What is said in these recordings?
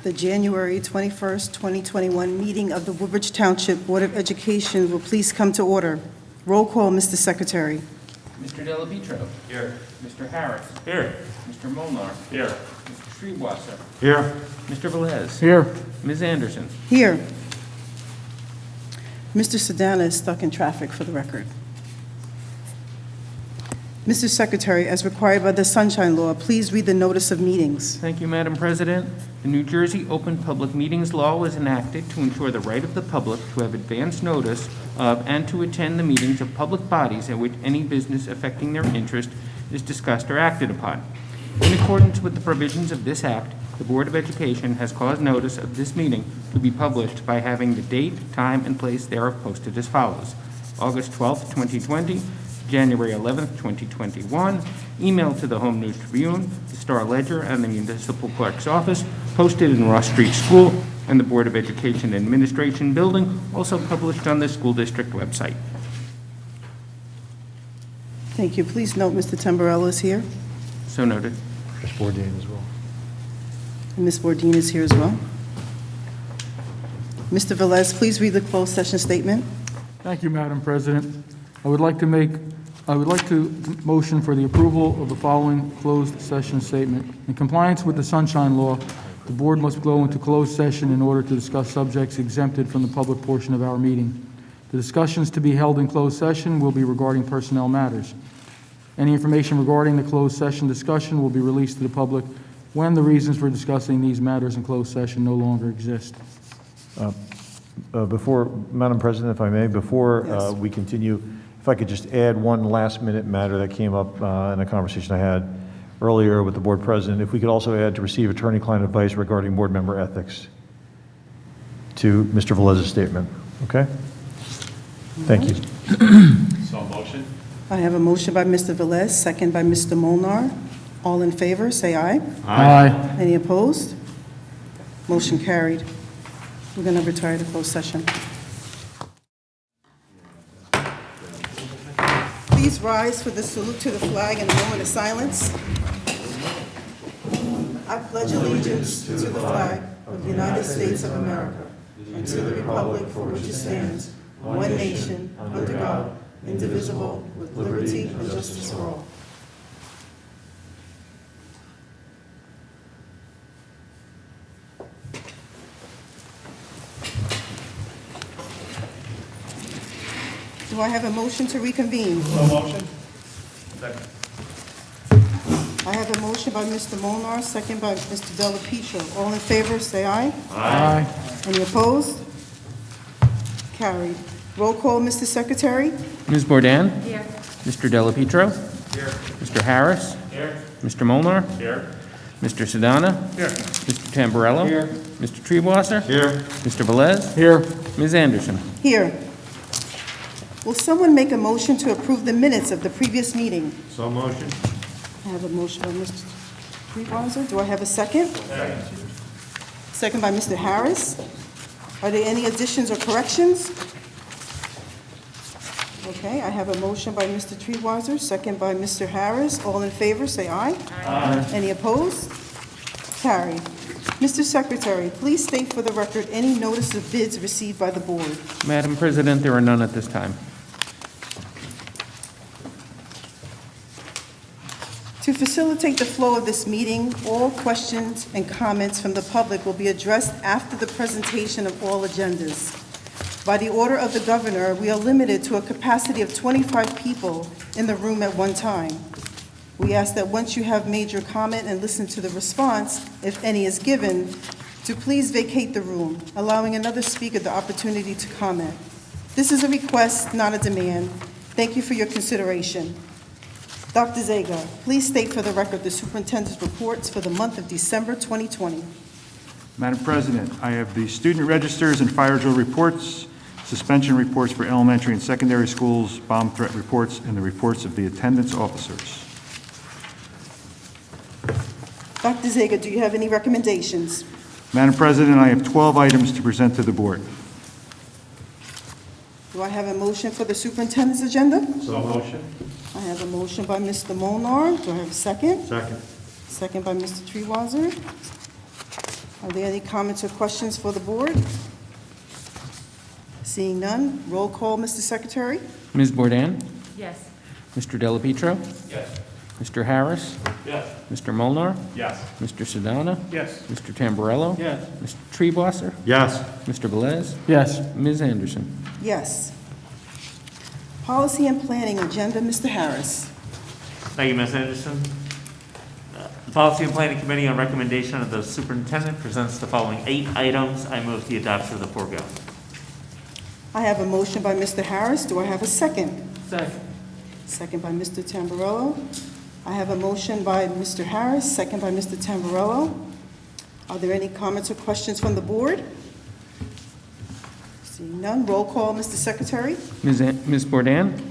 The January 21st, 2021 meeting of the Woodbridge Township Board of Education will please come to order. Roll call, Mr. Secretary. Mr. Delapietro. Here. Mr. Harris. Here. Mr. Molnar. Here. Mr. Treewasser. Here. Mr. Velez. Here. Ms. Anderson. Here. Mr. Sedana is stuck in traffic for the record. Mr. Secretary, as required by the Sunshine Law, please read the notice of meetings. Thank you, Madam President. The New Jersey Open Public Meetings Law was enacted to ensure the right of the public to have advance notice of and to attend the meetings of public bodies at which any business affecting their interest is discussed or acted upon. In accordance with the provisions of this Act, the Board of Education has caused notice of this meeting to be published by having the date, time, and place thereof posted as follows: August 12th, 2020, January 11th, 2021, email to the Home News Tribune, the Star Ledger, and the Municipal Clerk's Office, posted in Ross Street School and the Board of Education Administration Building, also published on the school district website. Thank you. Please note Mr. Tamburello is here, So noted. Ms. Bourdain as well. and Ms. Bordine is here as well. Mr. Velez, please read the closed session statement. Thank you, Madam President. I would like to motion for the approval of the following closed session statement. In compliance with the Sunshine Law, the board must go into closed session in order to discuss subjects exempted from the public portion of our meeting. The discussions to be held in closed session will be regarding personnel matters. Any information regarding the closed session discussion will be released to the public when the reasons for discussing these matters in closed session no longer exist. Madam President, if I may, before Yes. we continue, if I could just add one last-minute matter that came up in a conversation I had earlier with the board president. If we could also add to receive attorney-client advice regarding board member ethics to Mr. Velez's statement. Okay? Thank you. So motion? I have a motion by Mr. Velez, second by Mr. Molnar. All in favor, say aye. Aye. Any opposed? Motion carried. We're going to retire to closed session. Please rise for the salute to the flag and a moment of silence. I pledge allegiance to the flag of the United States of America and to the republic for which it stands, one nation, under God, indivisible, with liberty and justice for all. Do I have a motion to reconvene? So motion? Second. I have a motion by Mr. Molnar, second by Mr. Delapietro. All in favor, say aye. Aye. Any opposed? Carried. Roll call, Mr. Secretary. Ms. Bourdain? Here. Mr. Delapietro? Here. Mr. Harris? Here. Mr. Molnar? Here. Mr. Sedana? Here. Mr. Tamburello? Here. Mr. Treewasser? Here. Mr. Velez? Here. Ms. Anderson? Here. Will someone make a motion to approve the minutes of the previous meeting? So motion. I have a motion by Mr. Treewasser. Do I have a second? Second. Second by Mr. Harris. Are there any additions or corrections? Okay, I have a motion by Mr. Treewasser, second by Mr. Harris. All in favor, say aye. Aye. Any opposed? Carried. Mr. Secretary, please state for the record any notice of bids received by the board. Madam President, there are none at this time. To facilitate the flow of this meeting, all questions and comments from the public will be addressed after the presentation of all agendas. By the order of the governor, we are limited to a capacity of 25 people in the room at one time. We ask that once you have made your comment and listened to the response, if any is given, to please vacate the room, allowing another speaker the opportunity to comment. This is a request, not a demand. Thank you for your consideration. Dr. Zaga, please state for the record the superintendent's reports for the month of December 2020. Madam President, I have the student registers and fire drill reports, suspension reports for elementary and secondary schools, bomb threat reports, and the reports of the attendance officers. Dr. Zaga, do you have any recommendations? Madam President, I have 12 items to present to the board. Do I have a motion for the superintendent's agenda? So motion. I have a motion by Mr. Molnar. Do I have a second? Second. Second by Mr. Treewasser. Are there any comments or questions for the board? Seeing none, roll call, Mr. Secretary? Ms. Bourdain? Yes. Mr. Delapetro? Yes. Mr. Harris? Yes. Mr. Molnar, Yes. Mr. Sedana? Yes. Mr. Tamburello? Yes. Mr. Treebosser? Yes. Mr. Velez? Yes. Ms. Anderson? Yes. Policy and Planning Agenda, Mr. Harris. Thank you, Ms. Anderson. The Policy and Planning Committee, on recommendation of the superintendent, presents the following 8 items. I move the adoption of the foregoing. I have a motion by Mr. Harris. Do I have a second? Second. Second by Mr. Tamburello. I have a motion by Mr. Harris, second by Mr. Tamburello. Are there any comments or questions from the board? Seeing none, roll call, Mr. Secretary? Ms. Bourdain?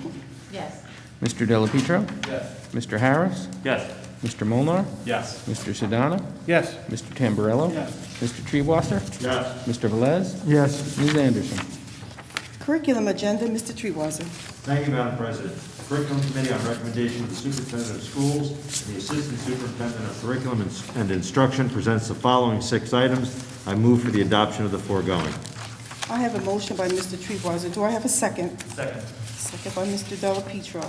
Yes. Mr. Delapetro? Yes. Mr. Harris? Yes. Mr. Molnar, Yes. Mr. Sedana? Yes. Mr. Tamburello? Yes. Mr. Treebosser? Yes. Mr. Velez? Yes. Ms. Anderson? Curriculum Agenda, Mr. Treebwasser. Thank you, Madam President. The Curriculum Committee, on recommendation of the Superintendent of Schools and the Assistant Superintendent of Curriculum and Instruction, presents the following 6 items. I move for the adoption of the foregoing. I have a motion by Mr. Treebwasser. Do I have a second? Second. Second by Mr. Delapetro.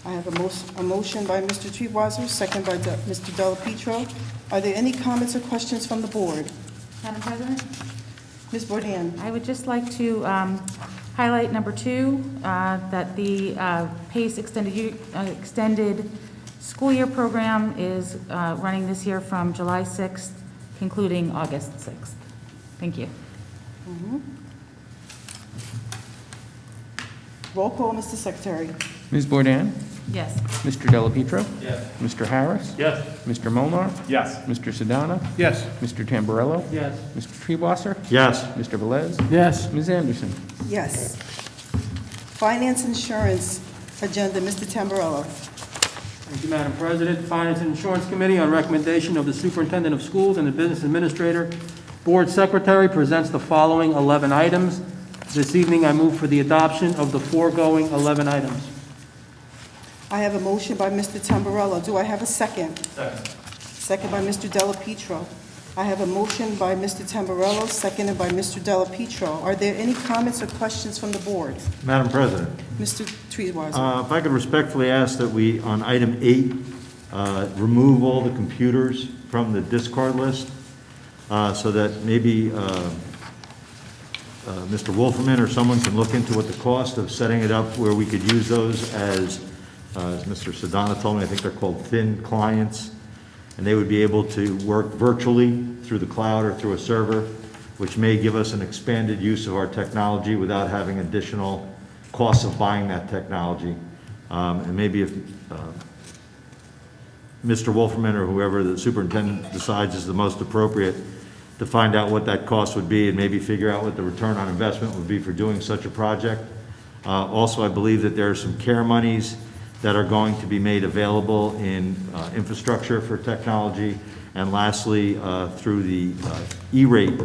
I have a motion by Mr. Treebwasser, second by Mr. Delapetro. Are there any comments or questions from the board? Madam President, Ms. Bourdain? I would just like to highlight number 2, that the PACE extended school year program is running this year from July 6th, concluding August 6th. Thank you. Roll call, Mr. Secretary. Ms. Bourdain? Yes. Mr. Delapetro? Yes. Mr. Harris? Yes. Mr. Molnar, Yes. Mr. Sedana? Yes. Mr. Tamburello? Yes. Mr. Treebosser? Yes. Mr. Velez? Yes. Ms. Anderson? Yes. Finance Insurance Agenda, Mr. Tamburello. Thank you, Madam President. Finance and Insurance Committee, on recommendation of the Superintendent of Schools and the Business Administrator, Board Secretary, presents the following 11 items. This evening, I move for the adoption of the foregoing 11 items. I have a motion by Mr. Tamburello. Do I have a second? Second. Second by Mr. Delapetro. I have a motion by Mr. Tamburello, seconded by Mr. Delapetro. Are there any comments or questions from the board? Madam President, Mr. Treebwasser. if I could respectfully ask that we, on item 8, remove all the computers from the discard list, so that maybe Mr. Wolferman or someone can look into what the cost of setting it up where we could use those as Mr. Sedana told me, I think they're called thin clients, and they would be able to work virtually through the cloud or through a server, which may give us an expanded use of our technology without having additional costs of buying that technology. And maybe if Mr. Wolferman or whoever the superintendent decides is the most appropriate to find out what that cost would be and maybe figure out what the return on investment would be for doing such a project. Also, I believe that there are some care monies that are going to be made available in infrastructure for technology. And lastly, through the E-rate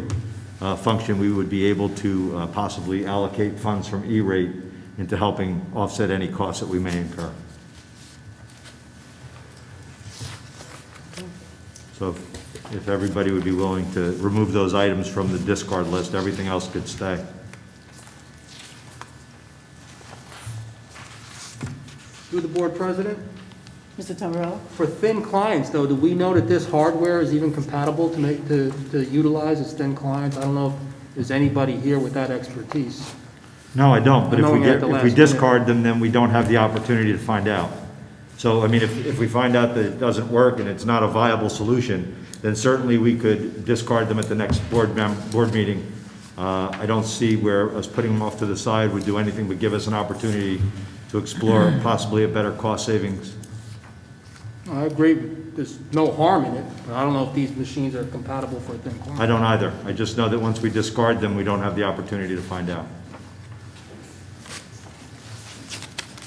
function, we would be able to possibly allocate funds from E-rate into helping offset any costs that we may incur. So if everybody would be willing to remove those items from the discard list, everything else could stay. Through the Board President, Mr. Tamburello? for thin clients, though, do we know that this hardware is even compatible to utilize as thin clients? I don't know if there's anybody here with that expertise. No, I don't, but Knowing at the if we last minute. discard them, then we don't have the opportunity to find out. So, I mean, if we find out that it doesn't work and it's not a viable solution, then certainly we could discard them at the next board meeting. I don't see where us putting them off to the side would do anything but give us an opportunity to explore possibly a better cost savings. I agree, there's no harm in it, but I don't know if these machines are compatible for thin clients. I don't either. I just know that once we discard them, we don't have the opportunity to find out.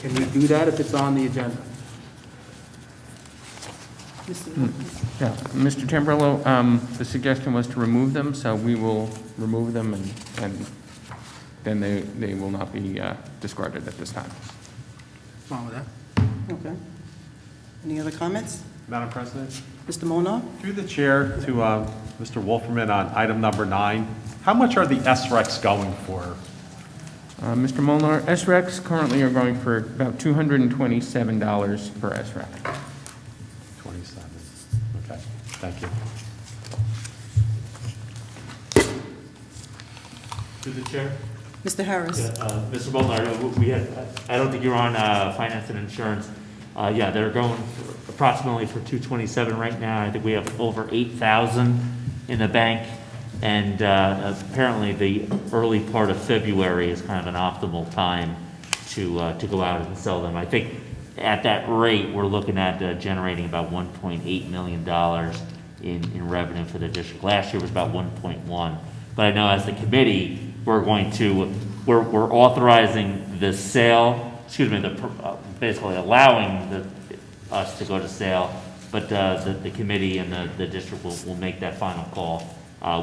Can we do that if it's on the agenda? Yeah, Mr. Tamburello, the suggestion was to remove them, so we will remove them, and then they will not be discarded at this time. Fine with that. Okay. Any other comments? Madam President, Mr. Molnar? through the chair to Mr. Wolferman on item number 9, how much are the SRECs going for? Mr. Molnar, SRECs currently are going for about $227 per SREC. 27. Okay, thank you. Through the chair. Mr. Harris? Mr. Molnar, we had, I don't think you're on finance and insurance. Yeah, they're going approximately for 227 right now. I think we have over 8,000 in the bank. And apparently the early part of February is kind of an optimal time to go out and sell them. I think at that rate, we're looking at generating about $1.8 million in revenue for the district. Last year was about 1.1. But I know as the committee, we're authorizing the sale, basically allowing us to go to sale, but the committee and the district will make that final call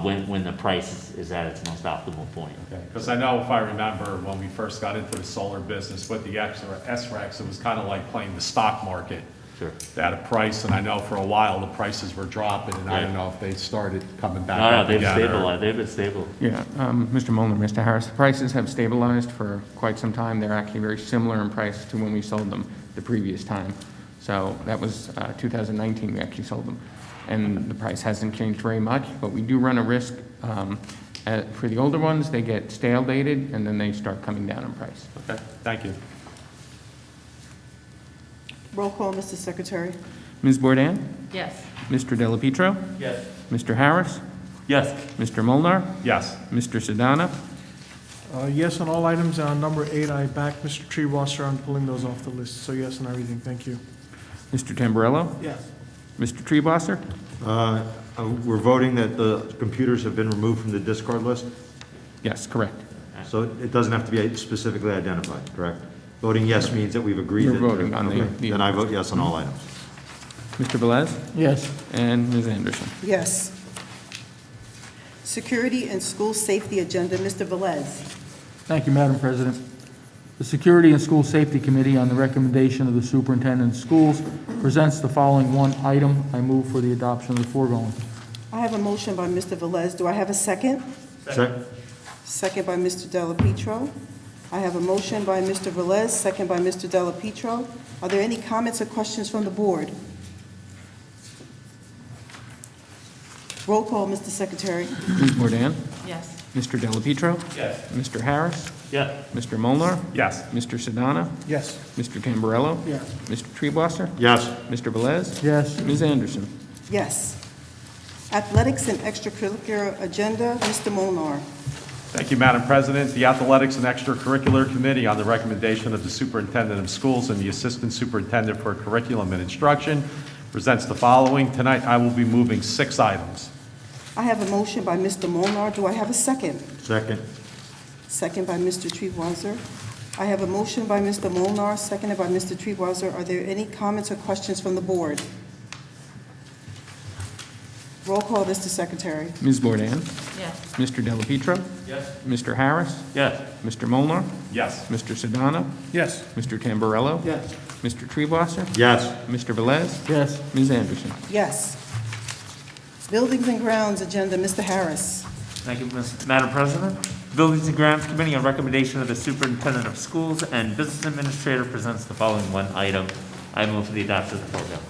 when the price is at its most optimal point. Okay, because I know if I remember when we first got into the solar business with the extra SRECs, it was kind of like playing the stock market. Sure. At a price, and I know for a while the prices were dropping, and I don't know if they started coming back No, up they've again, or- stabilized. They've been stable. Yeah, Mr. Molnar, Mr. Harris, the prices have stabilized for quite some time. They're actually very similar in price to when we sold them the previous time. So that was 2019 we actually sold them. And the price hasn't changed very much, but we do run a risk. For the older ones, they get stale dated, and then they start coming down in price. Okay, thank you. Roll call, Mr. Secretary. Ms. Bourdain? Yes. Mr. Delapietro? Yes. Mr. Harris? Yes. Mr. Molnar, Yes. Mr. Sedana? Yes on all items. On number 8, I back Mr. Treewasser on pulling those off the list. So yes on everything. Thank you. Mr. Tamburello? Yes. Mr. Treebosser? We're voting that the computers have been removed from the discard list, Yes, correct. so it doesn't have to be specifically identified, correct? Voting yes means that we've agreed. You're that- voting on the- okay, Then I vote yes on all items. Mr. Velez? Yes. And Ms. Anderson? Yes. Security and School Safety Agenda, Mr. Velez. Thank you, Madam President. The Security and School Safety Committee, on the recommendation of the Superintendent of Schools, presents the following one item. I move for the adoption of the foregoing. I have a motion by Mr. Velez. Do I have a second? Second. Second by Mr. Delapietro. I have a motion by Mr. Velez, second by Mr. Delapietro. Are there any comments or questions from the board? Roll call, Mr. Secretary. Ms. Bourdain? Yes. Mr. Delapietro? Yes. Mr. Harris? Yes. Mr. Molnar, Yes. Mr. Sedana? Yes. Mr. Tamburello? Yes. Mr. Treebosser? Yes. Mr. Velez? Yes. Ms. Anderson? Yes. Athletics and Extracurricular Agenda, Mr. Molnar. Thank you, Madam President. The Athletics and Extracurricular Committee, on the recommendation of the Superintendent of Schools and the Assistant Superintendent for Curriculum and Instruction, presents the following. Tonight, I will be moving 6 items. I have a motion by Mr. Molnar. Do I have a second? Second. Second by Mr. Treewasser. I have a motion by Mr. Molnar, seconded by Mr. Treewasser. Are there any comments or questions from the board? Roll call, Mr. Secretary. Ms. Bourdain? Yes. Mr. Delapietro? Yes. Mr. Harris? Yes. Mr. Molnar, Yes. Mr. Sedana? Yes. Mr. Tamburello? Yes. Mr. Treebosser? Yes. Mr. Velez? Yes. Ms. Anderson? Yes. Buildings and Grounds Agenda, Mr. Harris. Thank you, Madam President. Buildings and Grounds Committee, on recommendation of the Superintendent of Schools and Business Administrator, presents the following one item. I move for the adoption of the foregoing.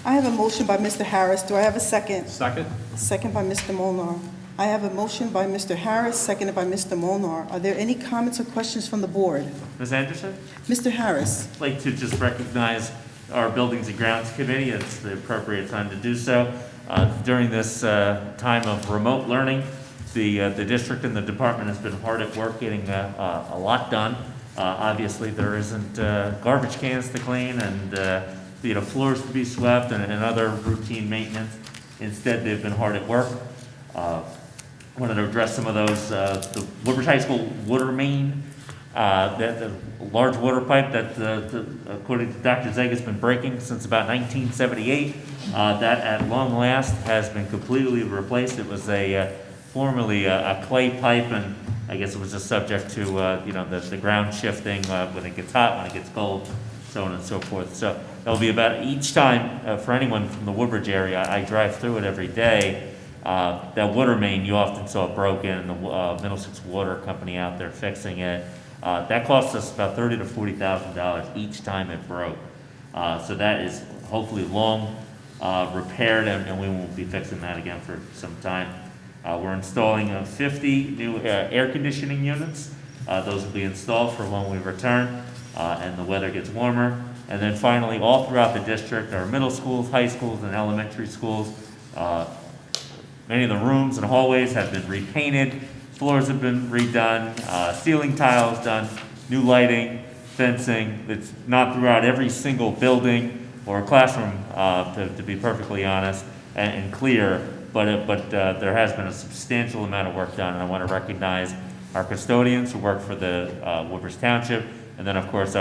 I have a motion by Mr. Harris. Do I have a second? Second? Second by Mr. Molnar. I have a motion by Mr. Harris, seconded by Mr. Molnar. Are there any comments or questions from the board? Ms. Anderson? Mr. Harris. I'd like to just recognize our Buildings and Grounds Committee. It's the appropriate time to do so. During this time of remote learning, the district and the department has been hard at work getting a lot done. Obviously, there isn't garbage cans to clean and floors to be swept and other routine maintenance. Instead, they've been hard at work. Wanted to address some of those. The Woodbridge High School water main, the large water pipe that, according to Dr. Zeg, has been breaking since about 1978. That, at long last, has been completely replaced. It was formerly a clay pipe, and I guess it was just subject to the ground shifting when it gets hot, when it gets cold, so on and so forth. So There'll be about, each time, for anyone from the Woodbridge area, I drive through it every day, that water main, you often saw broken, and the Middlesex Water Company out there fixing it. That costs us about $30,000 to $40,000 each time it broke. So that is hopefully long repaired, and we won't be fixing that again for some time. We're installing 50 new air conditioning units. Those will be installed for when we return and the weather gets warmer. And then finally, all throughout the district, our middle schools, high schools, and elementary schools, many of the rooms and hallways have been repainted, floors have been redone, ceiling tiles done, new lighting, fencing. It's not throughout every single building or classroom, to be perfectly honest and clear, but there has been a substantial amount of work done, and I want to recognize our custodians who work for the Woodbridge Township, and then of course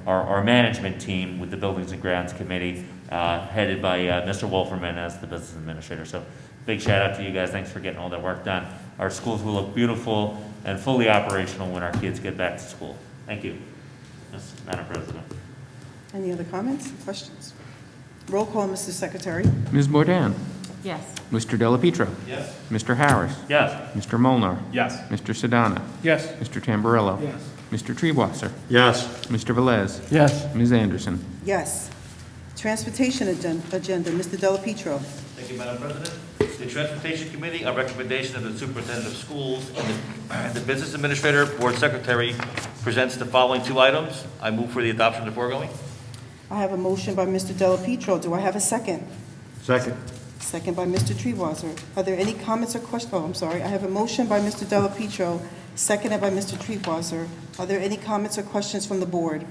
our management team with the Buildings and Grounds Committee, headed by Mr. Wolferman as the business administrator. So big shout out to you guys. Thanks for getting all that work done. Our schools will look beautiful and fully operational when our kids get back to school. Thank you, Madam President. Any other comments, questions? Roll call, Mr. Secretary. Ms. Bourdain? Yes. Mr. Delapetro? Yes. Mr. Harris? Yes. Mr. Molnar, Yes. Mr. Sedana? Yes. Mr. Tamburello? Yes. Mr. Treebwasser? Yes. Mr. Velez? Yes. Ms. Anderson? Yes. Transportation agenda, Mr. Delapetro. Thank you, Madam President. The Transportation Committee, on recommendation of the Superintendent of Schools and the Business Administrator, Board Secretary, presents the following two items. I move for the adoption of the foregoing. I have a motion by Mr. Delapetro. Do I have a second? Second. Second by Mr. Treebwasser. Are there any comments or questions? Oh, I'm sorry. I have a motion by Mr. Delapetro, seconded by Mr. Treebwasser. Are there any comments or questions from the board?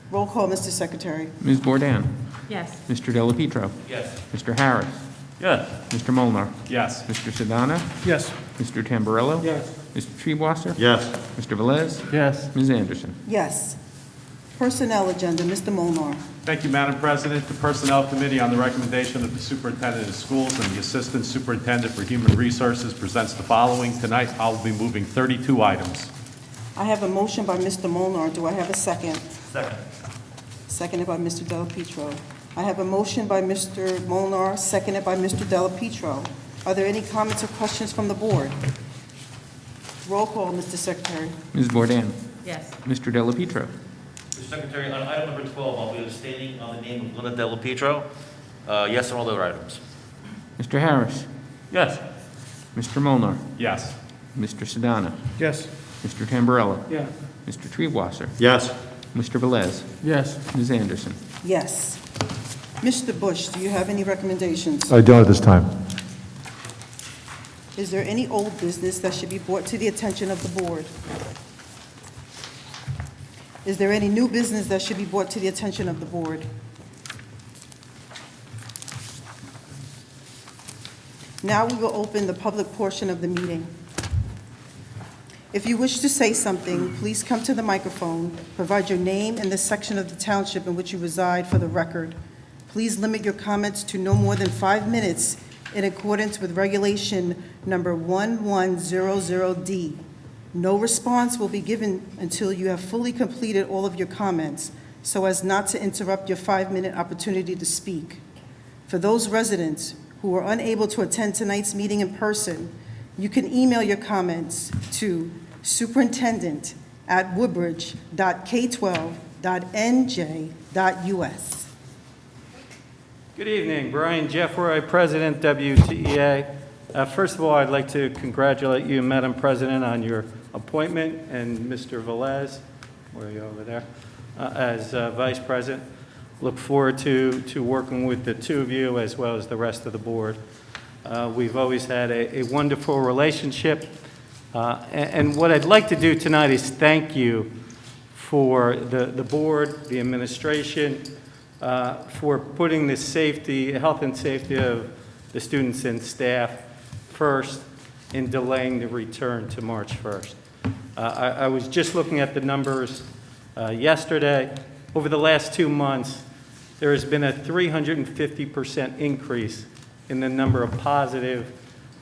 Roll call, Mr. Secretary. Ms. Bourdain? Yes. Mr. Delapetro? Yes. Mr. Harris? Yes. Mr. Molnar, Yes. Mr. Sedana? Yes. Mr. Tamburello? Yes. Mr. Treebwasser? Yes. Mr. Velez? Yes. Ms. Anderson? Yes. Personnel agenda, Mr. Molnar. Thank you, Madam President. The Personnel Committee, on the recommendation of the Superintendent of Schools and the Assistant Superintendent for Human Resources, presents the following. Tonight, I'll be moving 32 items. I have a motion by Mr. Molnar. Do I have a second? Second. Seconded by Mr. Delapetro. I have a motion by Mr. Molnar, seconded by Mr. Delapetro. Are there any comments or questions from the board? Roll call, Mr. Secretary. Ms. Bourdain? Yes. Mr. Delapetro? Mr. Secretary, on item number 12, I'll be abstaining on the name of Linda Delapetro. Yes on all other items. Mr. Harris? Yes. Mr. Molnar, Yes. Mr. Sedana? Yes. Mr. Tamburello? Yes. Mr. Treebwasser? Yes. Mr. Velez? Yes. Ms. Anderson? Yes. Mr. Bush, do you have any recommendations? I don't at this time. Is there any old business that should be brought to the attention of the board? Is there any new business that should be brought to the attention of the board? Now we will open the public portion of the meeting. If you wish to say something, please come to the microphone, provide your name and the section of the township in which you reside for the record. Please limit your comments to no more than 5 minutes in accordance with Regulation Number 1100D. No response will be given until you have fully completed all of your comments, so as not to interrupt your 5-minute opportunity to speak. For those residents who are unable to attend tonight's meeting in person, you can email your comments to superintendent@woodbridge.k12.nj.us. Good evening, Brian Jeffroy, President, WTEA. First of all, I'd like to congratulate you, Madam President, on your appointment, and Mr. Velez, where are you over there, as Vice President. Look forward to working with the two of you as well as the rest of the board. We've always had a wonderful relationship. And what I'd like to do tonight is thank you for the board, the administration, for putting the health and safety of the students and staff first in delaying the return to March 1st. I was just looking at the numbers yesterday. Over the last 2 months, there has been a 350% increase in the number of positive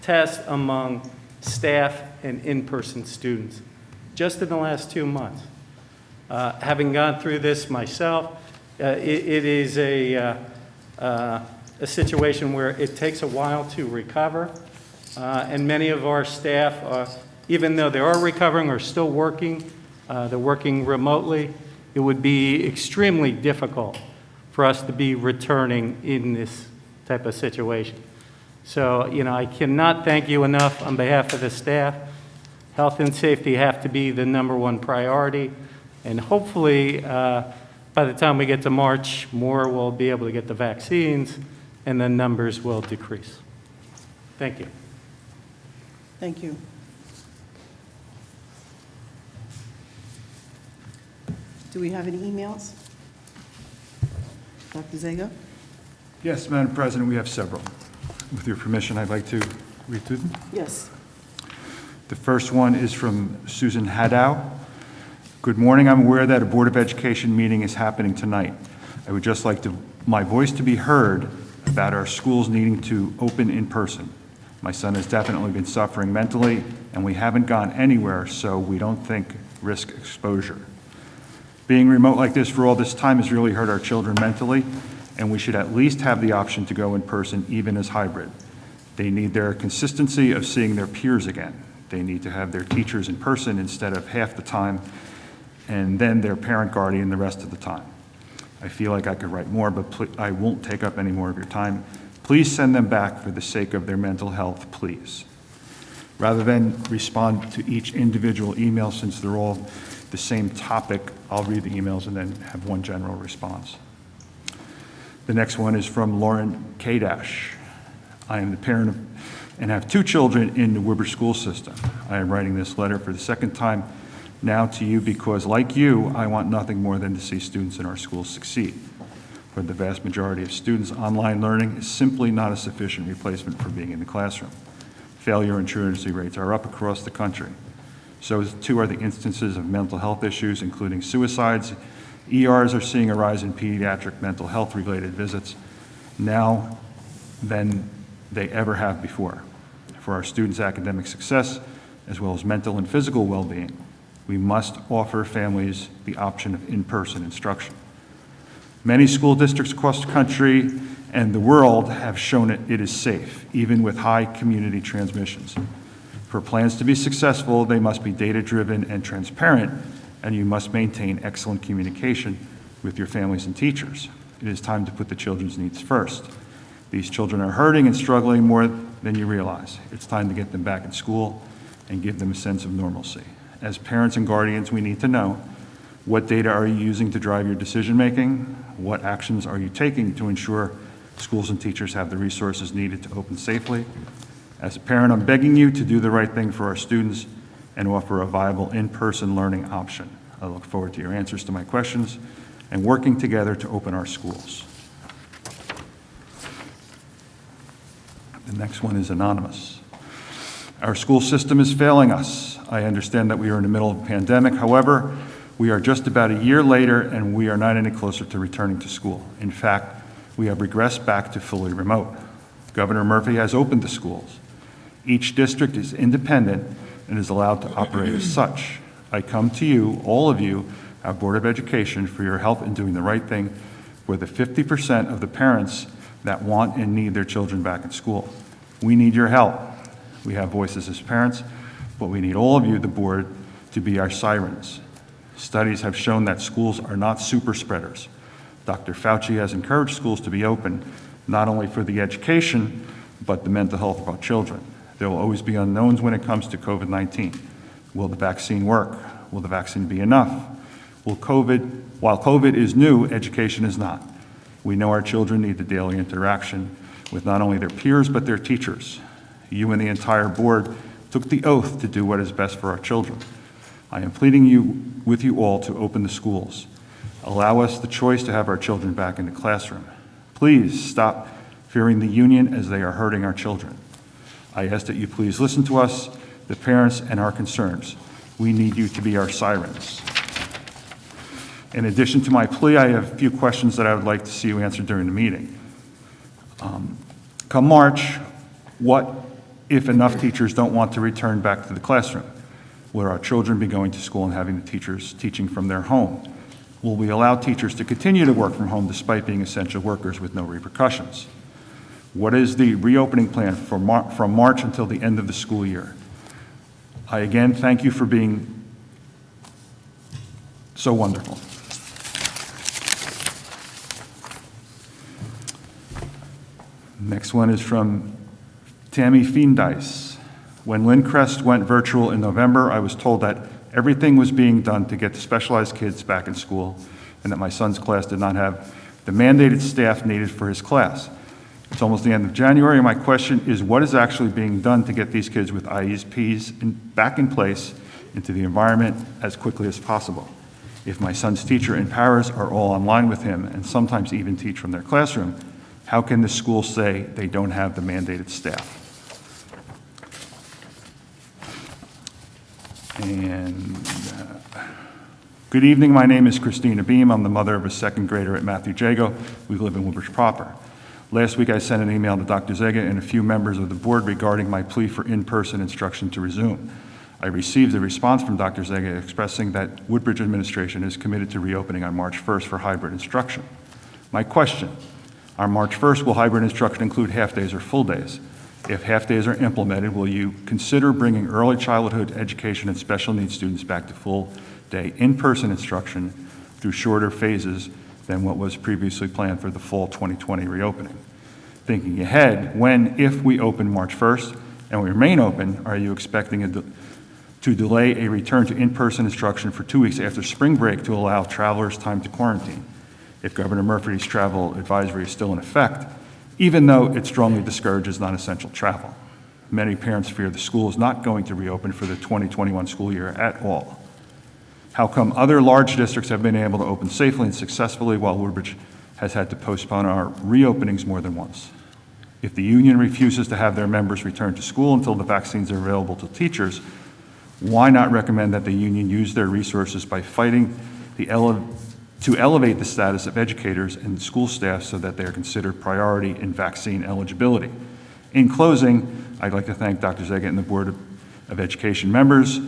tests among staff and in-person students, just in the last 2 months. Having gone through this myself, it is a situation where it takes a while to recover, and many of our staff, even though they are recovering, are still working. They're working remotely. It would be extremely difficult for us to be returning in this type of situation. So, I cannot thank you enough on behalf of the staff. Health and safety have to be the #1 priority, and hopefully, by the time we get to March, more will be able to get the vaccines, and the numbers will decrease. Thank you. Thank you. Do we have any emails? Dr. Zago? Yes, Madam President, we have several. With your permission, I'd like to read through them. Yes. The first one is from Susan Hadow. Good morning. I'm aware that a Board of Education meeting is happening tonight. I would just like my voice to be heard about our schools needing to open in person. My son has definitely been suffering mentally, and we haven't gone anywhere, so we don't think risk exposure. Being remote like this for all this time has really hurt our children mentally, and we should at least have the option to go in person, even as hybrid. They need their consistency of seeing their peers again. They need to have their teachers in person instead of half the time, and then their parent guardian the rest of the time. I feel like I could write more, but I won't take up any more of your time. Please send them back for the sake of their mental health, please. Rather than respond to each individual email, since they're all the same topic, I'll read the emails and then have one general response. The next one is from Lauren K. I am the parent of, and have 2 children in the Woodbridge school system. I am writing this letter for the second time now to you because, like you, I want nothing more than to see students in our schools succeed. For the vast majority of students, online learning is simply not a sufficient replacement for being in the classroom. Failure and truancy rates are up across the country. So too are the instances of mental health issues, including suicides. ERs are seeing a rise in pediatric mental health related visits now than they ever have before. For our students' academic success, as well as mental and physical well-being, we must offer families the option of in-person instruction. Many school districts across the country and the world have shown it is safe, even with high community transmissions. For plans to be successful, they must be data-driven and transparent, and you must maintain excellent communication with your families and teachers. It is time to put the children's needs first. These children are hurting and struggling more than you realize. It's time to get them back in school and give them a sense of normalcy. As parents and guardians, we need to know: what data are you using to drive your decision-making? What actions are you taking to ensure schools and teachers have the resources needed to open safely? As a parent, I'm begging you to do the right thing for our students and offer a viable in-person learning option. I look forward to your answers to my questions and working together to open our schools. The next one is anonymous. Our school system is failing us. I understand that we are in the middle of a pandemic. However, we are just about a year later and we are not any closer to returning to school. In fact, we have regressed back to fully remote. Governor Murphy has opened the schools. Each district is independent and is allowed to operate as such. I come to you, all of you, our Board of Education, for your help in doing the right thing for the 50% of the parents that want and need their children back in school. We need your help. We have voices as parents, but we need all of you, the board, to be our sirens. Studies have shown that schools are not super spreaders. Dr. Fauci has encouraged schools to be open, not only for the education, but the mental health of our children. There will always be unknowns when it comes to COVID-19. Will the vaccine work? Will the vaccine be enough? While COVID is new, education is not. We know our children need the daily interaction with not only their peers, but their teachers. You and the entire board took the oath to do what is best for our children. I am pleading with you all to open the schools. Allow us the choice to have our children back in the classroom. Please stop fearing the union as they are hurting our children. I ask that you please listen to us, the parents, and our concerns. We need you to be our sirens. In addition to my plea, I have a few questions that I would like to see you answer during the meeting. Come March, what if enough teachers don't want to return back to the classroom? Will our children be going to school and having the teachers teaching from their home? Will we allow teachers to continue to work from home despite being essential workers with no repercussions? What is the reopening plan from March until the end of the school year? I again thank you for being so wonderful. Next one is from Tammy Fiendice. When Lindcrest went virtual in November, I was told that everything was being done to get the specialized kids back in school and that my son's class did not have the mandated staff needed for his class. It's almost the end of January, and my question is what is actually being done to get these kids with IEPs back in place into the environment as quickly as possible? If my son's teacher and paras are all online with him and sometimes even teach from their classroom, how can the school say they don't have the mandated staff? And good evening, my name is Christina Beam. I'm the mother of a second grader at Matthew Jago. We live in Woodbridge proper. Last week I sent an email to Dr. Zega and a few members of the board regarding my plea for in-person instruction to resume. I received a response from Dr. Zega expressing that Woodbridge administration is committed to reopening on March 1st for hybrid instruction. My question, on March 1st, will hybrid instruction include half-days or full days? If half-days are implemented, will you consider bringing early childhood education and special needs students back to full-day in-person instruction through shorter phases than what was previously planned for the fall 2020 reopening? Thinking ahead, if we open March 1st and we remain open, are you expecting to delay a return to in-person instruction for 2 weeks after spring break to allow travelers time to quarantine? If Governor Murphy's travel advisory is still in effect, even though it strongly discourages non-essential travel. Many parents fear the school is not going to reopen for the 2021 school year at all. How come other large districts have been able to open safely and successfully while Woodbridge has had to postpone our reopenings more than once? If the union refuses to have their members return to school until the vaccines are available to teachers, why not recommend that the union use their resources by fighting to elevate the status of educators and school staff so that they are considered priority in vaccine eligibility? In closing, I'd like to thank Dr. Zega and the Board of Education members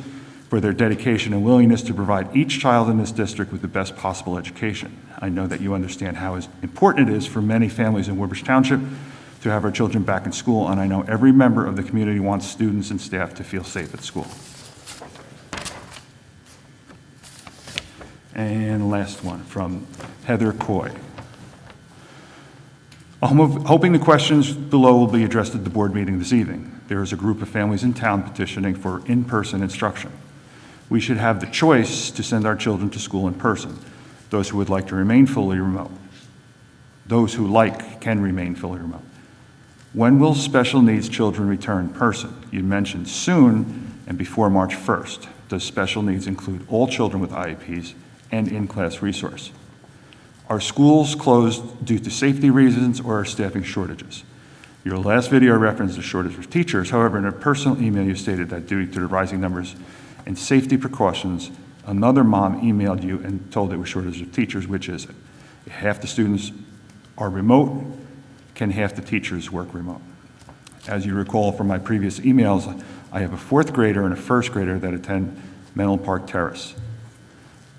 for their dedication and willingness to provide each child in this district with the best possible education. I know that you understand how important it is for many families in Woodbridge Township to have our children back in school, and I know every member of the community wants students and staff to feel safe at school. And last one from Heather Coy. I'm hoping the questions below will be addressed at the board meeting this evening. There is a group of families in town petitioning for in-person instruction. We should have the choice to send our children to school in person. Those who would like to remain fully remote. Those who can remain fully remote. When will special needs children return in person? You mentioned soon and before March 1st. Does special needs include all children with IEPs and in-class resource? Are schools closed due to safety reasons or staffing shortages? Your last video referenced a shortage of teachers. However, in a personal email, you stated that due to the rising numbers and safety precautions, another mom emailed you and told it was shortage of teachers, which is it? If half the students are remote, can half the teachers work remote? As you recall from my previous emails, I have a 4th grader and a 1st grader that attend Menlo Park Terrace.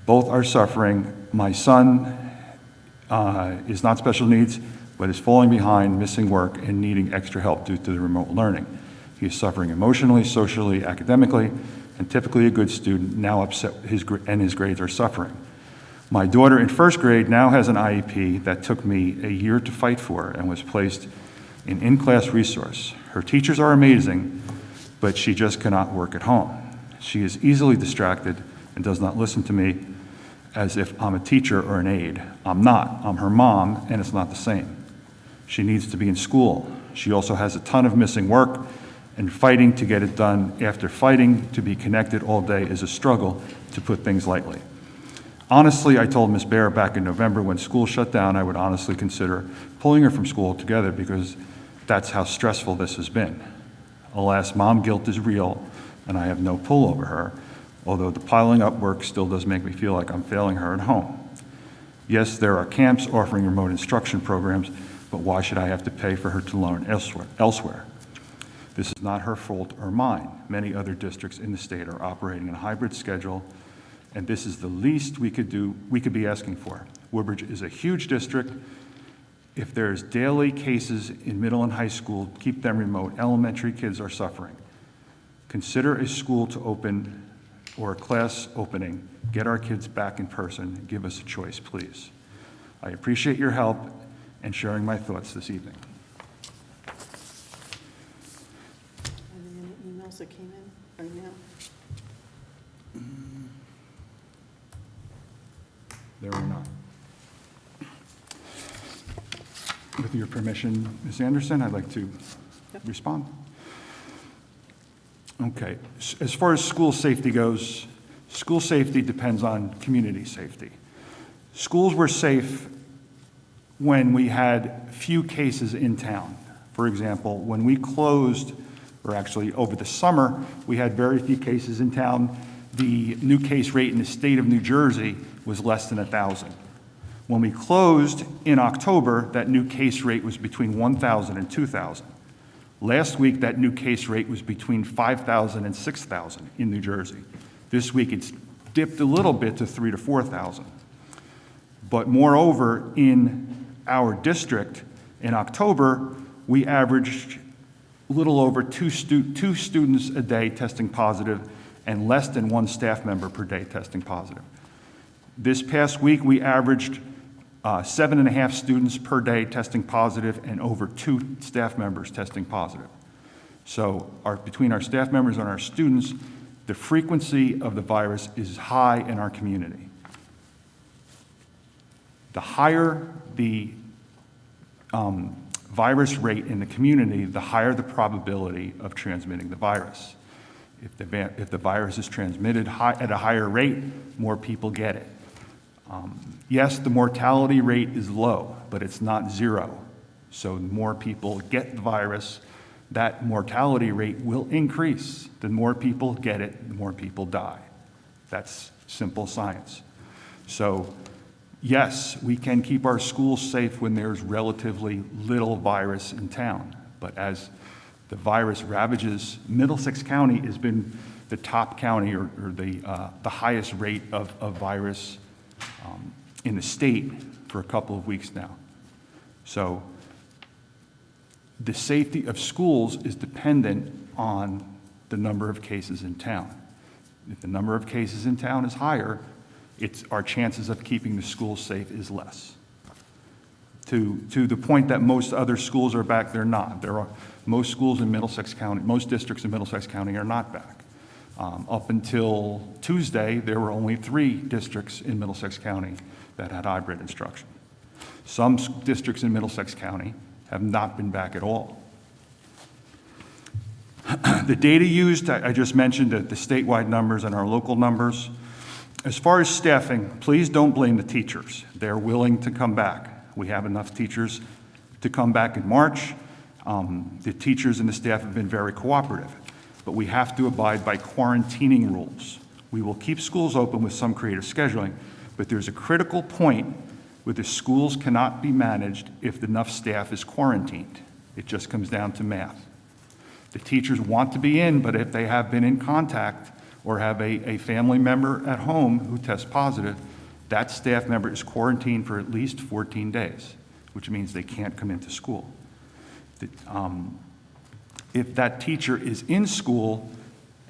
Both are suffering. My son is not special needs, but is falling behind, missing work, and needing extra help due to the remote learning. He is suffering emotionally, socially, academically, and typically a good student, now upset and his grades are suffering. My daughter in 1st grade now has an IEP that took me a year to fight for and was placed in-class resource. Her teachers are amazing, but she just cannot work at home. She is easily distracted and does not listen to me as if I'm a teacher or an aide. I'm not. I'm her mom, and it's not the same. She needs to be in school. She also has a ton of missing work, and fighting to get it done after fighting to be connected all day is a struggle, to put things lightly. Honestly, I told Ms. Bear back in November when school shut down, I would honestly consider pulling her from school altogether because that's how stressful this has been. Alas, mom guilt is real, and I have no pull over her, although the piling up work still does make me feel like I'm failing her at home. Yes, there are camps offering remote instruction programs, but why should I have to pay for her to learn elsewhere? This is not her fault or mine. Many other districts in the state are operating a hybrid schedule and this is the least we could be asking for. Woodbridge is a huge district. If there's daily cases in middle and high school, keep them remote. Elementary kids are suffering. Consider a school to open or a class opening. Get our kids back in person. Give us a choice, please. I appreciate your help and sharing my thoughts this evening. Are there any emails that came in right now? There are not. With your permission, Ms. Anderson, I'd like to respond. Okay. As far as school safety goes, school safety depends on community safety. Schools were safe when we had few cases in town. For example, when we closed, or actually over the summer, we had very few cases in town. The new case rate in the state of New Jersey was less than 1,000. When we closed in October, that new case rate was between 1,000 and 2,000. Last week, that new case rate was between 5,000 and 6,000 in New Jersey. This week, it's dipped a little bit to 3,000 to 4,000. But moreover, in our district, in October, we averaged a little over two students a day testing positive and less than 1 staff member per day testing positive. This past week, we averaged 7.5 students per day testing positive and over 2 staff members testing positive. So between our staff members and our students, the frequency of the virus is high in our community. The higher the virus rate in the community, the higher the probability of transmitting the virus. If the virus is transmitted at a higher rate, more people get it. Yes, the mortality rate is low, but it's not 0. So the more people get the virus, that mortality rate will increase. The more people get it, the more people die. That's simple science. So yes, we can keep our schools safe when there's relatively little virus in town. But as the virus ravages, Middlesex County has been the top county or the highest rate of virus in the state for a couple of weeks now. So the safety of schools is dependent on the number of cases in town. If the number of cases in town is higher, our chances of keeping the schools safe is less. To the point that most other schools are back, they're not. Most schools in Middlesex County, most districts in Middlesex County are not back. Up until Tuesday, there were only 3 districts in Middlesex County that had hybrid instruction. Some districts in Middlesex County have not been back at all. The data used, I just mentioned the statewide numbers and our local numbers. As far as staffing, please don't blame the teachers. They're willing to come back. We have enough teachers to come back in March. The teachers and the staff have been very cooperative, but we have to abide by quarantining rules. We will keep schools open with some creative scheduling, but there's a critical point where the schools cannot be managed if enough staff is quarantined. It just comes down to math. The teachers want to be in, but if they have been in contact or have a family member at home who tests positive, that staff member is quarantined for at least 14 days, which means they can't come into school. If that teacher is in school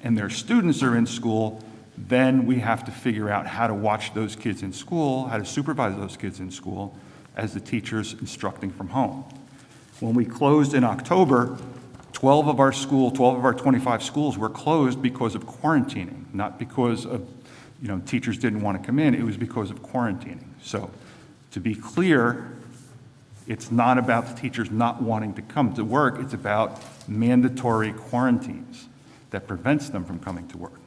and their students are in school, then we have to figure out how to watch those kids in school, how to supervise those kids in school as the teacher's instructing from home. When we closed in October, 12 of our 25 schools were closed because of quarantining, not because of, teachers didn't want to come in. It was because of quarantining. So to be clear, it's not about the teachers not wanting to come to work. It's about mandatory quarantines that prevents them from coming to work.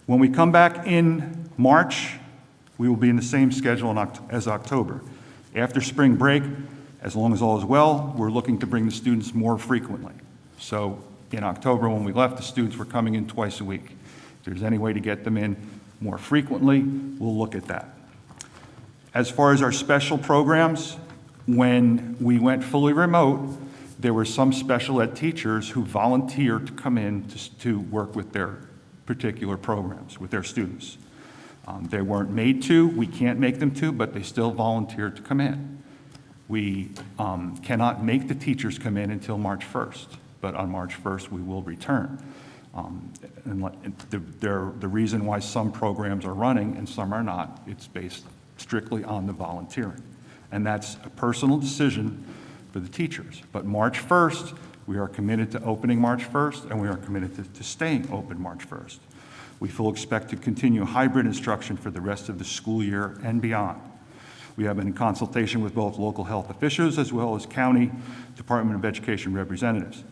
When we come back in March, we will be in the same schedule as October. After spring break, as long as all is well, we're looking to bring the students more frequently. So in October, when we left, the students were coming in twice a week. If there's any way to get them in more frequently, we'll look at that. As far as our special programs, when we went fully remote, there were some special ed teachers who volunteered to come in to work with their particular programs with their students. They weren't made to, we can't make them to, but they still volunteered to come in. We cannot make the teachers come in until March 1st, but on March 1st, we will return. The reason why some programs are running and some are not, it's based strictly on the volunteering. And that's a personal decision for the teachers. But March 1st, we are committed to opening March 1st, and we are committed to staying open March 1st. We fully expect to continue hybrid instruction for the rest of the school year and beyond. We have been in consultation with both local health officials as well as county Department of Education representatives.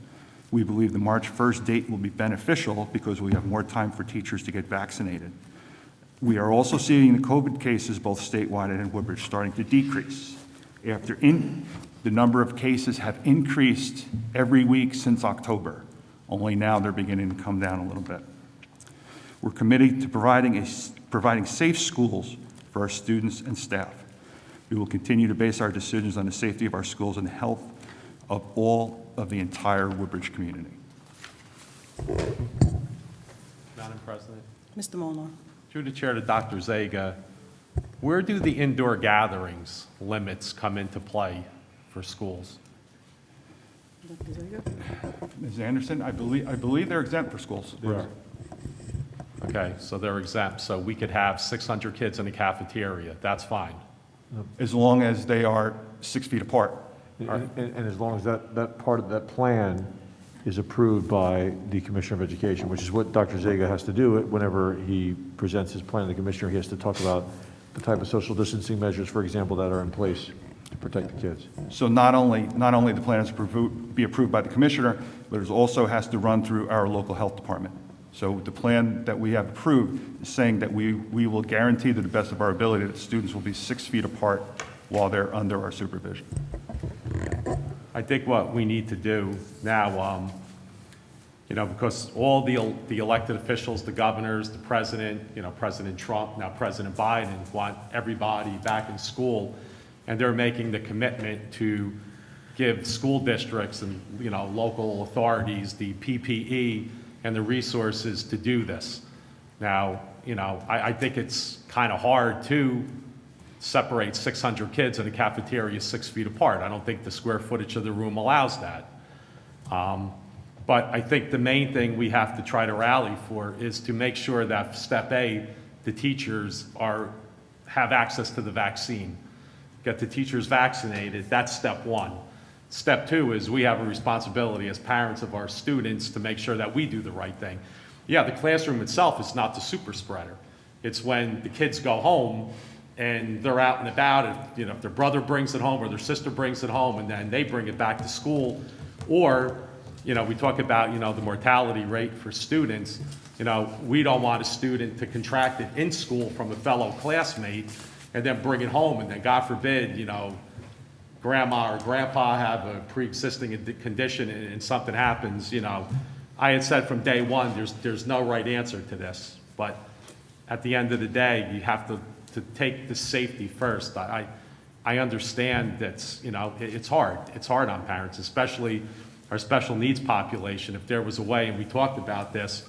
We believe the March 1st date will be beneficial because we have more time for teachers to get vaccinated. We are also seeing the COVID cases, both statewide and in Woodbridge, starting to decrease. The number of cases have increased every week since October. Only now they're beginning to come down a little bit. We're committed to providing safe schools for our students and staff. We will continue to base our decisions on the safety of our schools and the health of all of the entire Woodbridge community. Madam President. Mr. Molnar. Through the chair to Dr. Zaga, where do the indoor gatherings limits come into play for schools? Dr. Zaga? Ms. Anderson, I believe they're exempt for schools. Okay, so they're exempt, so we could have 600 kids in a cafeteria, that's fine. As long as they are 6 feet apart. And as long as that part of that plan is approved by the Commissioner of Education, which is what Dr. Zaga has to do whenever he presents his plan to the Commissioner. He has to talk about the type of social distancing measures, for example, that are in place to protect the kids. So not only the plan has to be approved by the Commissioner, but it also has to run through our local health department. So the plan that we have approved is saying that we will guarantee to the best of our ability that students will be 6 feet apart while they're under our supervision. I think what we need to do now, because all the elected officials, the governors, the president, President Trump, now President Biden, want everybody back in school, and they're making the commitment to give school districts and, local authorities the PPE and the resources to do this. Now, I think it's kind of hard to separate 600 kids in a cafeteria 6 feet apart. I don't think the square footage of the room allows that. But I think the main thing we have to try to rally for is to make sure that step A, the teachers have access to the vaccine. Get the teachers vaccinated, that's step one. Step two is we have a responsibility as parents of our students to make sure that we do the right thing. Yeah, the classroom itself is not the super spreader. It's when the kids go home and they're out and about, if their brother brings it home or their sister brings it home and then they bring it back to school. Or, we talk about, the mortality rate for students. We don't want a student to contract it in school from a fellow classmate and then bring it home and then, God forbid, grandma or grandpa have a pre-existing condition and something happens, I had said from day one, there's no right answer to this. But at the end of the day, you have to take the safety first. I understand that, it's hard. It's hard on parents, especially our special needs population. If there was a way, and we talked about this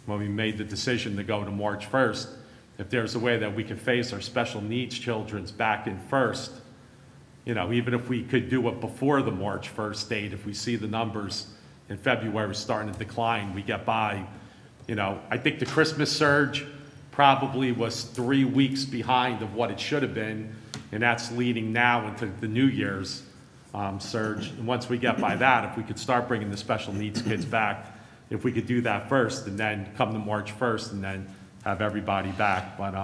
when we made the decision to go to March 1st, if there's a way that we could phase our special needs children's back in first, even if we could do it before the March 1st date, if we see the numbers in February starting to decline, we get by. I think the Christmas surge probably was 3 weeks behind of what it should have been, and that's leading now into the New Year's surge. And once we get by that, if we could start bringing the special needs kids back, if we could do that first and then come to March 1st and then have everybody back. But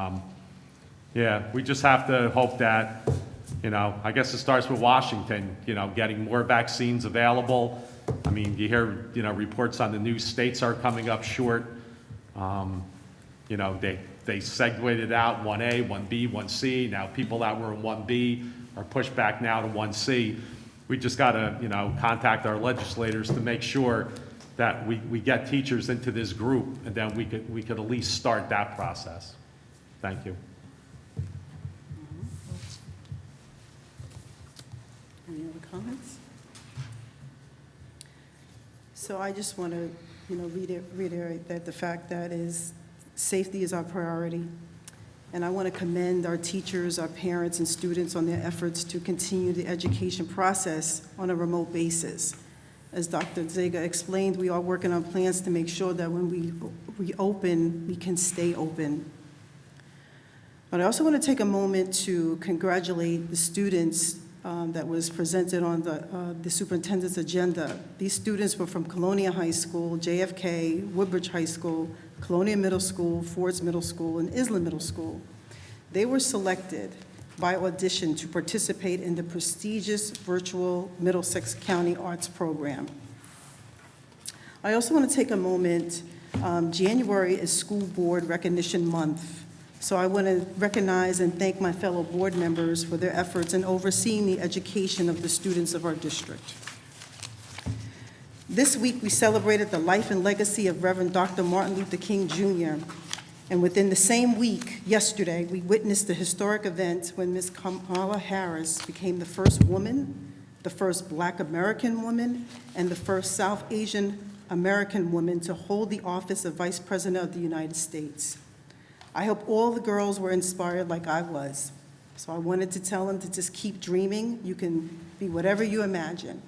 yeah, we just have to hope that, I guess it starts with Washington, getting more vaccines available. I mean, you hear, reports on the news, states are coming up short. They segued it out 1A, 1B, 1C. Now people that were in 1B are pushed back now to 1C. We just got to, contact our legislators to make sure that we get teachers into this group, and then we could at least start that process. Thank you. Any other comments? So I just want to reiterate that the fact that safety is our priority. And I want to commend our teachers, our parents, and students on their efforts to continue the education process on a remote basis. As Dr. Zega explained, we are working on plans to make sure that when we reopen, we can stay open. But I also want to take a moment to congratulate the students that was presented on the superintendent's agenda. These students were from Colonia High School, JFK, Woodbridge High School, Colonia Middle School, Ford's Middle School, and Island Middle School. They were selected by audition to participate in the prestigious virtual Middlesex County Arts Program. I also want to take a moment. January is School Board Recognition Month, so I want to recognize and thank my fellow board members for their efforts in overseeing the education of the students of our district. This week, we celebrated the life and legacy of Reverend Dr. Martin Luther King, Jr., and within the same week, yesterday, we witnessed the historic event when Ms. Kamala Harris became the first woman, the first Black American woman, and the first South Asian American woman to hold the office of Vice President of the United States. I hope all the girls were inspired like I was. So I wanted to tell them to just keep dreaming. You can be whatever you imagine.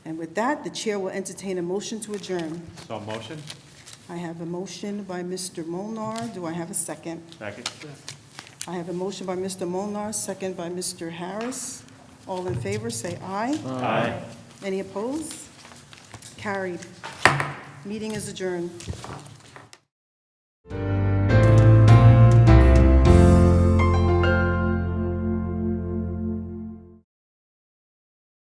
And with that, the chair will entertain a motion to adjourn. So motion? I have a motion by Mr. Molnar. Do I have a second? Second. I have a motion by Mr. Molnar, second by Mr. Harris. All in favor, say aye. Aye. Any opposed? Carried. Meeting is adjourned.